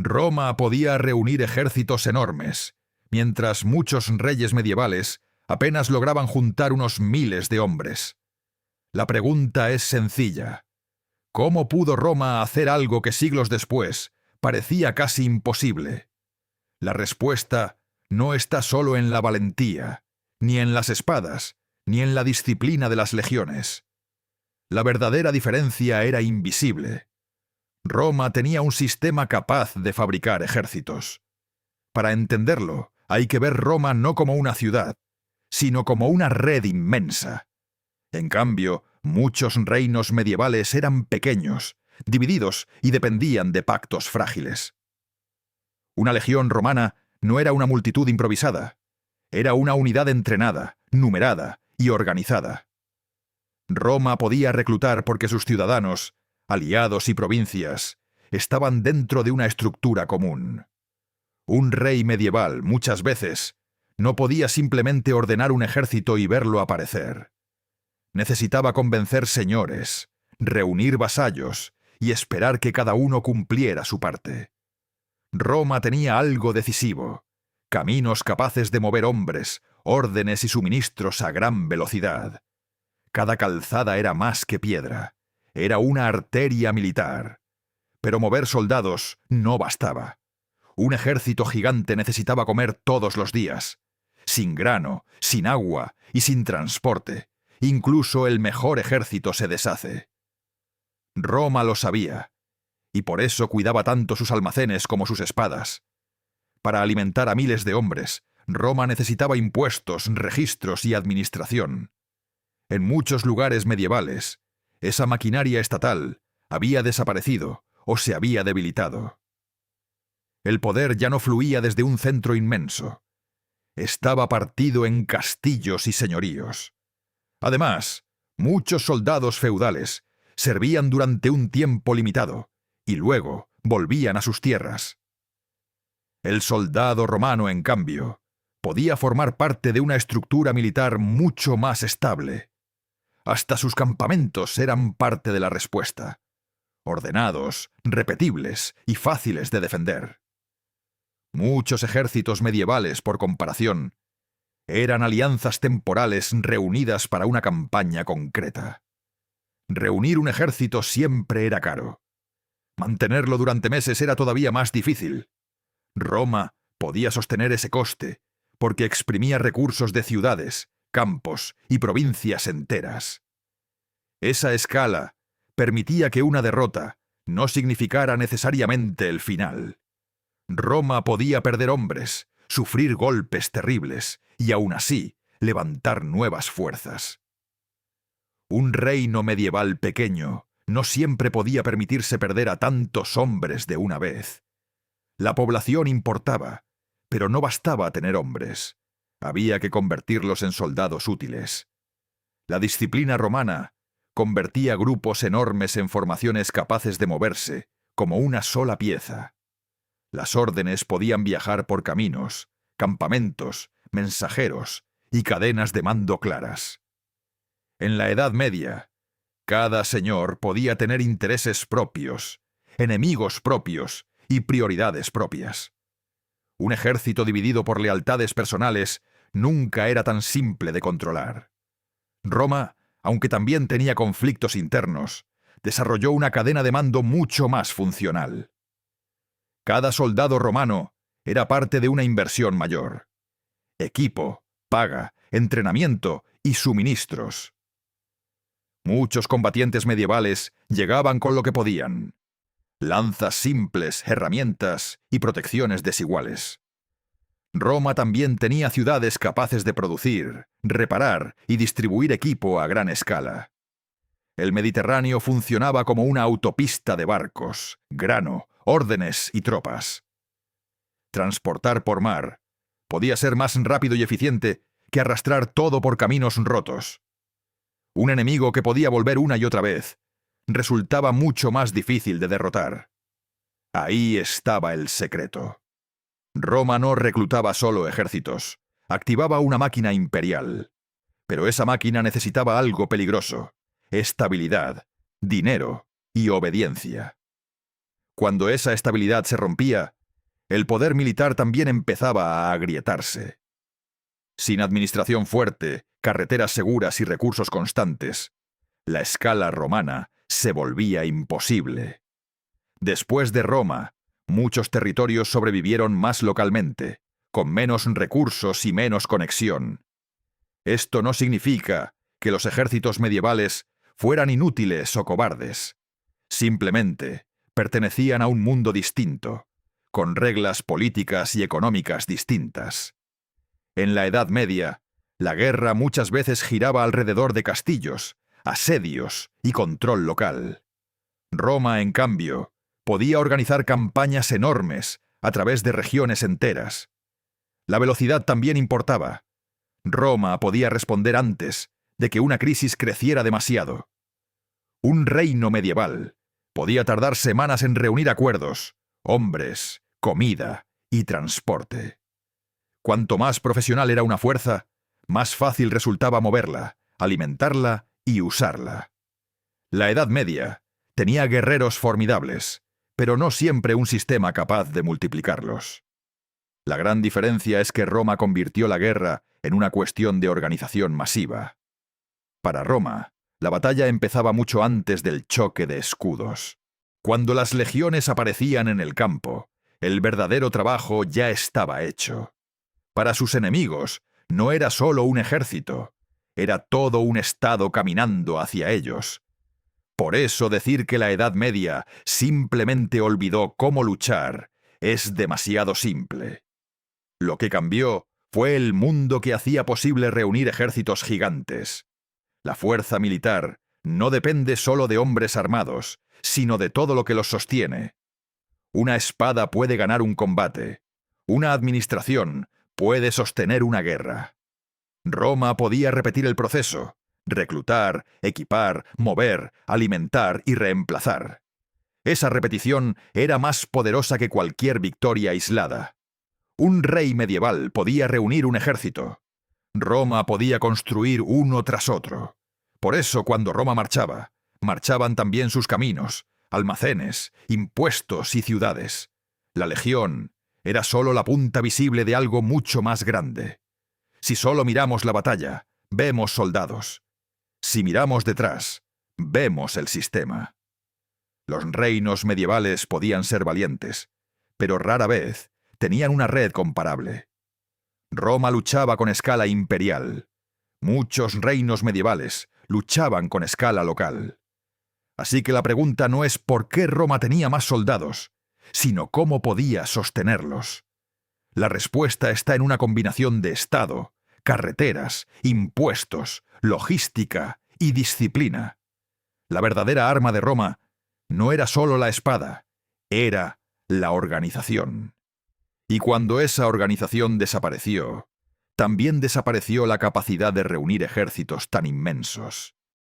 Roma podía reunir ejércitos enormes, mientras muchos reyes medievales apenas lograban juntar unos miles de hombres. La pregunta es sencilla. ¿Cómo pudo Roma hacer algo que siglos después parecía casi imposible? La respuesta no está solo en la valentía, ni en las espadas, ni en la disciplina de las legiones. La verdadera diferencia era invisible. Roma tenía un sistema capaz de fabricar ejércitos. Para entenderlo, hay que ver Roma no como una ciudad, sino como una red inmensa. En cambio, muchos reinos medievales eran pequeños, divididos y dependían de pactos frágiles. Una legión romana no era una multitud improvisada, era una unidad entrenada, numerada y organizada. Roma podía reclutar porque sus ciudadanos, aliados y provincias, estaban dentro de una estructura común. Un rey medieval, muchas veces, no podía simplemente ordenar un ejército y verlo aparecer. Necesitaba convencer señores, reunir vasallos y esperar que cada uno cumpliera su parte. Roma tenía algo decisivo: caminos capaces de mover hombres, órdenes y suministros a gran velocidad. Cada calzada era más que piedra, era una arteria militar. Pero mover soldados no bastaba. Un ejército gigante necesitaba comer todos los días. Sin grano, sin agua y sin transporte, incluso el mejor ejército se deshace. Roma lo sabía, y por eso cuidaba tanto sus almacenes como sus espadas. Para alimentar a miles de hombres, Roma necesitaba impuestos, registros y administración. En muchos lugares medievales, esa maquinaria estatal había desaparecido o se había debilitado. El poder ya no fluía desde un centro inmenso. Estaba partido en castillos y señoríos. Además, muchos soldados feudales servían durante un tiempo limitado y luego volvían a sus tierras. El soldado romano, en cambio, podía formar parte de una estructura militar mucho más estable. Hasta sus campamentos eran parte de la respuesta, ordenados, repetibles y fáciles de defender. Muchos ejércitos medievales, por comparación, eran alianzas temporales reunidas para una campaña concreta. Reunir un ejército siempre era caro. Mantenerlo durante meses era todavía más difícil. Roma podía sostener ese coste porque exprimía recursos de ciudades, campos y provincias enteras. Esa escala permitía que una derrota no significara necesariamente el final. Roma podía perder hombres, sufrir golpes terribles y aún así levantar nuevas fuerzas. Un reino medieval pequeño no siempre podía permitirse perder a tantos hombres de una vez. La población importaba, pero no bastaba tener hombres. Había que convertirlos en soldados útiles. La disciplina romana convertía grupos enormes en formaciones capaces de moverse como una sola pieza. Las órdenes podían viajar por caminos, campamentos, mensajeros y cadenas de mando claras. En la Edad Media, cada señor podía tener intereses propios, enemigos propios y prioridades propias. Un ejército dividido por lealtades personales nunca era tan simple de controlar. Roma, aunque también tenía conflictos internos, desarrolló una cadena de mando mucho más funcional. Cada soldado romano era parte de una inversión mayor: equipo, paga, entrenamiento y suministros. Muchos combatientes medievales llegaban con lo que podían: lanzas simples, herramientas y protecciones desiguales. Roma también tenía ciudades capaces de producir, reparar y distribuir equipo a gran escala. El Mediterráneo funcionaba como una autopista de barcos, grano, órdenes y tropas. Transportar por mar podía ser más rápido y eficiente que arrastrar todo por caminos rotos. Un enemigo que podía volver una y otra vez resultaba mucho más difícil de derrotar. Ahí estaba el secreto. Roma no reclutaba solo ejércitos, activaba una máquina imperial. Pero esa máquina necesitaba algo peligroso: estabilidad, dinero y obediencia. Cuando esa estabilidad se rompía, el poder militar también empezaba a agrietarse. Sin administración fuerte, carreteras seguras y recursos constantes, la escala romana se volvía imposible. Después de Roma, muchos territorios sobrevivieron más localmente, con menos recursos y menos conexión. Esto no significa que los ejércitos medievales fueran inútiles o cobardes. Simplemente pertenecían a un mundo distinto, con reglas políticas y económicas distintas. En la Edad Media, la guerra muchas veces giraba alrededor de castillos, asedios y control local. Roma, en cambio, podía organizar campañas enormes a través de regiones enteras. La velocidad también importaba. Roma podía responder antes de que una crisis creciera demasiado. Un reino medieval podía tardar semanas en reunir acuerdos, hombres, comida y transporte. Cuanto más profesional era una fuerza, más fácil resultaba moverla, alimentarla y usarla. La Edad Media tenía guerreros formidables, pero no siempre un sistema capaz de multiplicarlos. La gran diferencia es que Roma convirtió la guerra en una cuestión de organización masiva. Para Roma, la batalla empezaba mucho antes del choque de escudos. Cuando las legiones aparecían en el campo, el verdadero trabajo ya estaba hecho. Para sus enemigos, no era solo un ejército, era todo un estado caminando hacia ellos. Por eso decir que la Edad Media simplemente olvidó cómo luchar es demasiado simple. Lo que cambió fue el mundo que hacía posible reunir ejércitos gigantes. La fuerza militar no depende solo de hombres armados, sino de todo lo que los sostiene. Una espada puede ganar un combate. Una administración puede sostener una guerra. Roma podía repetir el proceso: reclutar, equipar, mover, alimentar y reemplazar. Esa repetición era más poderosa que cualquier victoria aislada. Un rey medieval podía reunir un ejército. Roma podía construir uno tras otro. Por eso, cuando Roma marchaba, marchaban también sus caminos, almacenes, impuestos y ciudades. La legión era solo la punta visible de algo mucho más grande. Si solo miramos la batalla, vemos soldados. Si miramos detrás, vemos el sistema. Los reinos medievales podían ser valientes, pero rara vez tenían una red comparable. Roma luchaba con escala imperial. Muchos reinos medievales luchaban con escala local. Así que la pregunta no es por qué Roma tenía más soldados, sino cómo podía sostenerlos. La respuesta está en una combinación de Estado, carreteras, impuestos, logística y disciplina. La verdadera arma de Roma no era solo la espada, era la organización. Y cuando esa organización desapareció, también desapareció la capacidad de reunir ejércitos tan inmensos.